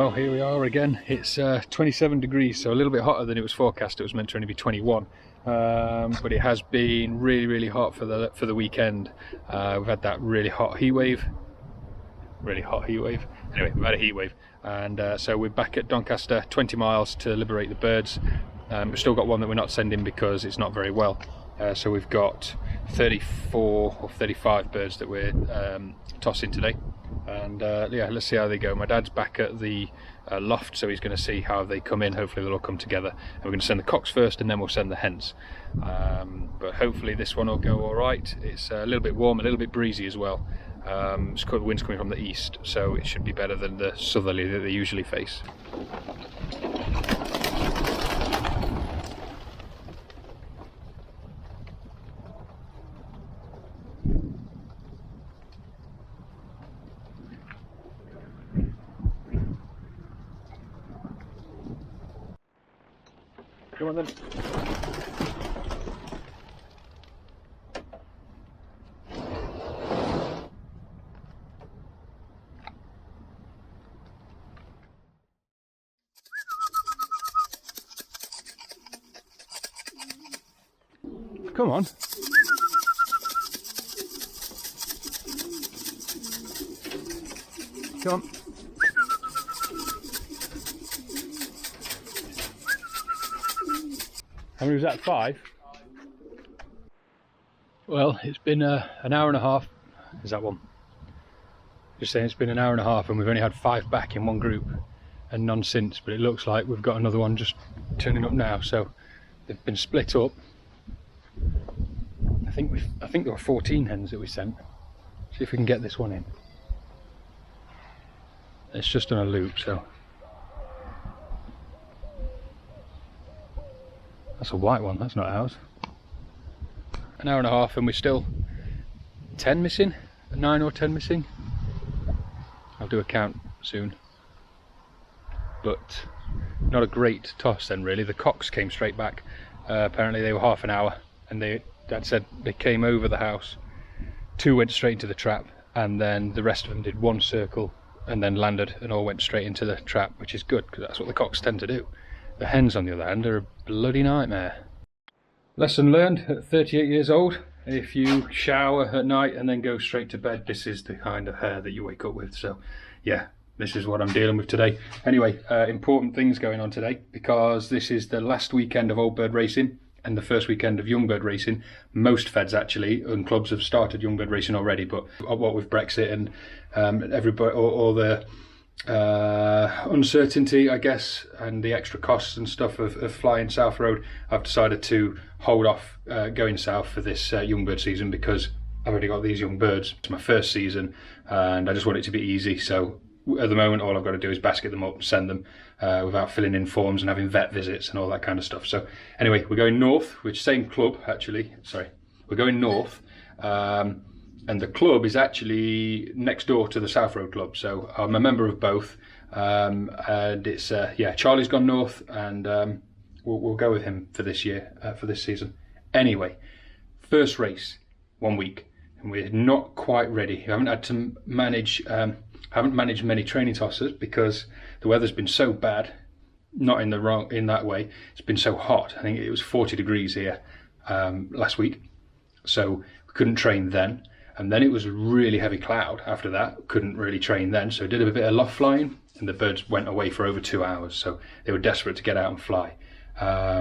Well, here we are again. It's 27 degrees, so a little bit hotter than it was forecast. It was meant to only be 21, but it has been really hot for the weekend. We've had that really hot heat wave. Anyway, we've had a heat wave, and so we're back at Doncaster, 20 miles to liberate the birds. We've still got one that we're not sending because it's not very well. So we've got 34 or 35 birds that we're tossing today, and yeah, let's see how they go. My dad's back at the loft, so he's going to see how they come in. Hopefully they'll all come together, and we're going to send the cocks first and then we'll send the hens. But hopefully this one will go all right. It's a little bit warm, a little bit breezy as well. The wind's coming from the east, so it should be better than the southerly that they usually face. Come on then. Come on. Come on. How many was that? 5? Well, it's been an hour and a half. Is that one? Just saying, it's been an hour and a half and we've only had 5 back in one group and none since, but it looks like we've got another one just turning up now. So they've been split up. I think there were 14 hens that we sent. See if we can get this one in. It's just on a loop, so that's a white one, that's not ours. An hour and a half and we're still 10 missing, 9 or 10 missing. I'll do a count soon. But not a great toss then really. The cocks came straight back. Apparently they were half an hour, and Dad said they came over the house, 2 went straight into the trap, and then the rest of them did 1 circle and then landed and all went straight into the trap, which is good because that's what the cocks tend to do. The hens on the other hand are a bloody nightmare. Lesson learned at 38 years old: if you shower at night and then go straight to bed, this is the kind of hair that you wake up with. So yeah, this is what I'm dealing with today. Anyway, important things going on today, because this is the last weekend of old bird racing and the first weekend of young bird racing. Most feds actually and clubs have started young bird racing already, but what with Brexit and everybody, all the uncertainty, I guess, and the extra costs and stuff of flying South Road, I've decided to hold off going south for this young bird season, because I've already got these young birds. It's my first season and I just want it to be easy. So at the moment all I've got to do is basket them up and send them without filling in forms and having vet visits and all that kind of stuff. So anyway, we're going north, which same club actually, sorry, we're going north, and the club is actually next door to the South Road Club, so I'm a member of both, and it's yeah, Charlie's gone north, and we'll go with him for this year, for this season. Anyway, first race, 1 week, and we're not quite ready. I haven't had to manage haven't managed many training tosses because the weather's been so bad. Not in that way, it's been so hot. I think it was 40 degrees here last week, so we couldn't train then. And then it was a really heavy cloud after that, couldn't really train then, so did a bit of loft flying, and the birds went away for over 2 hours, so they were desperate to get out and fly.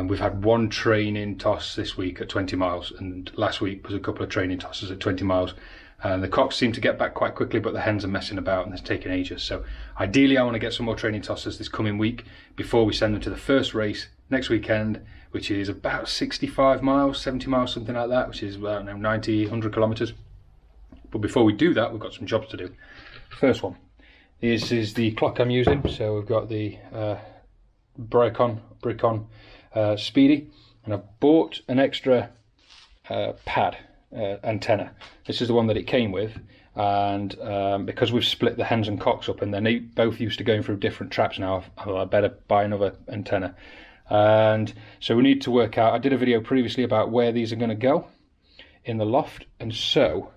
We've had 1 training toss this week at 20 miles, and last week was a couple of training tosses at 20 miles. And the cocks seem to get back quite quickly, but the hens are messing about and it's taking ages. So ideally I want to get some more training tosses this coming week before we send them to the first race next weekend, which is about 65 miles, 70 miles, something like that, which is, I don't know, 90, 100 kilometers. But before we do that, we've got some jobs to do. First one, this is the clock I'm using. So we've got the Bricon Speedy, and I've bought an extra pad antenna. This is the one that it came with, and because we've split the hens and cocks up and they're both used to going through different traps now, I better buy another antenna. And so we need to work out, I did a video previously about where these are going to go in the loft, and so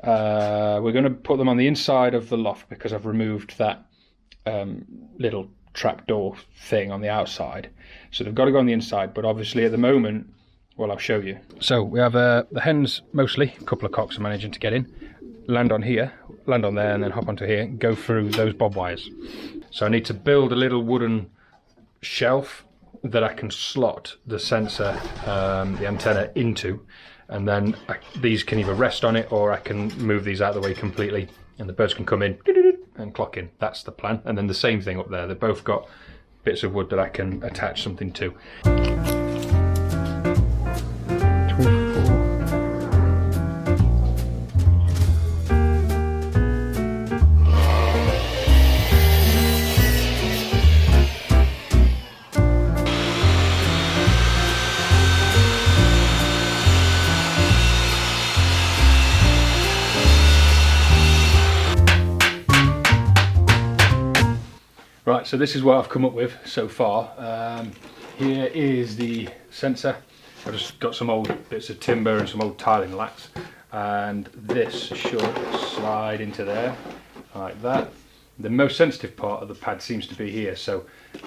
we're going to put them on the inside of the loft because I've removed that little trapdoor thing on the outside, so they've got to go on the inside. But obviously at the moment, well, I'll show you. So we have the hens mostly. A couple of cocks are managing to get in, land on here, land on there, and then hop onto here, go through those bob wires. So I need to build a little wooden shelf that I can slot the sensor, the antenna into, and then these can either rest on it or I can move these out of the way completely, and the birds can come in and clock in. That's the plan. And then the same thing up there. They've both got bits of wood that I can attach something to. Right, so this is what I've come up with so far. Here is the sensor. I've just got some old bits of timber and some old tiling lats, and this should slide into there like that. The most sensitive part of the pad seems to be here, so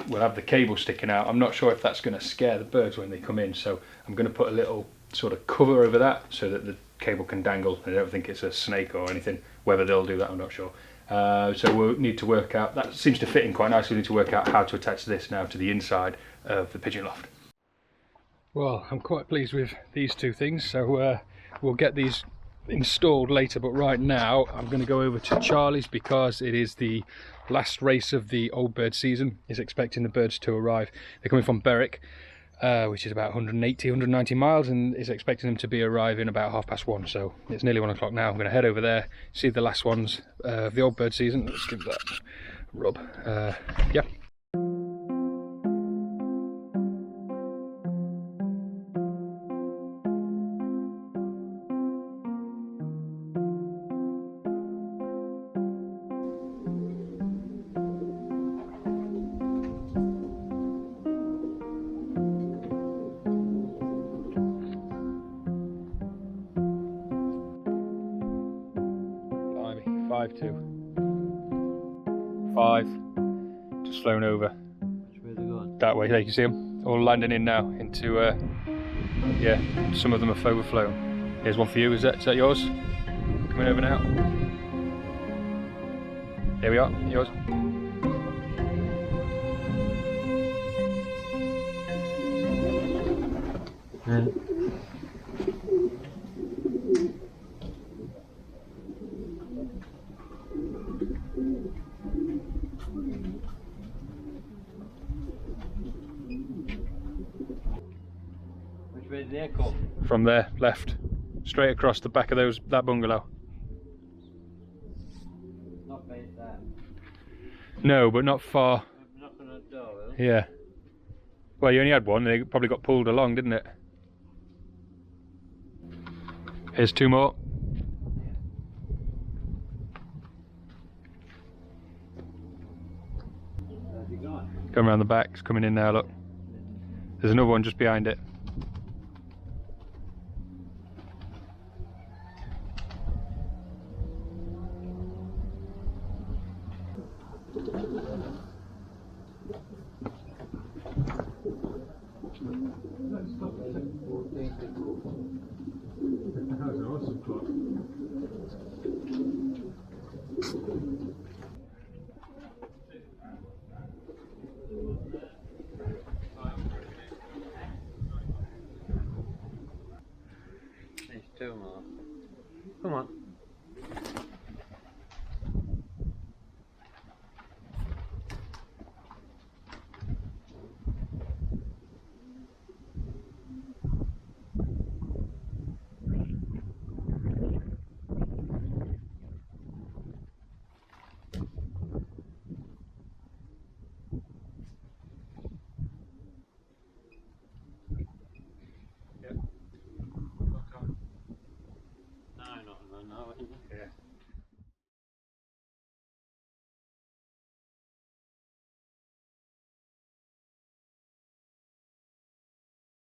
we'll have the cable sticking out. I'm not sure if that's going to scare the birds when they come in, so I'm going to put a little sort of cover over that so that the cable can dangle. I don't think it's a snake or anything. Whether they'll do that, I'm not sure. So we'll need to work out, that seems to fit in quite nicely. We need to work out how to attach this now to the inside of the pigeon loft. Well, I'm quite pleased with these two things, so we'll get these installed later, but right now I'm going to go over to Charlie's because it is the last race of the old bird season. He's expecting the birds to arrive. They're coming from Berwick, which is about 190 miles, and is expecting them to be arriving about 1:30. So it's nearly 1 o'clock now. I'm going to head over there, see the last ones of the old bird season. Let's give that a rub. Yeah. Five, just flown over. Which way are they going? That way, there you can see them all landing in now into, yeah, some of them have overflown. Here's one for you, is that yours? Coming over now. Here we are, yours. Which way did they come? From there, left, straight across the back of that bungalow. Not past that. No, but not far. I'm knocking on the door, will Yeah. Well, you only had one. They probably got pulled along, didn't it? Here's two more. Where's he gone? Going around the back, it's coming in now, look. There's another one just behind it. There's two more. Come on. No, not no, isn't it? Yeah.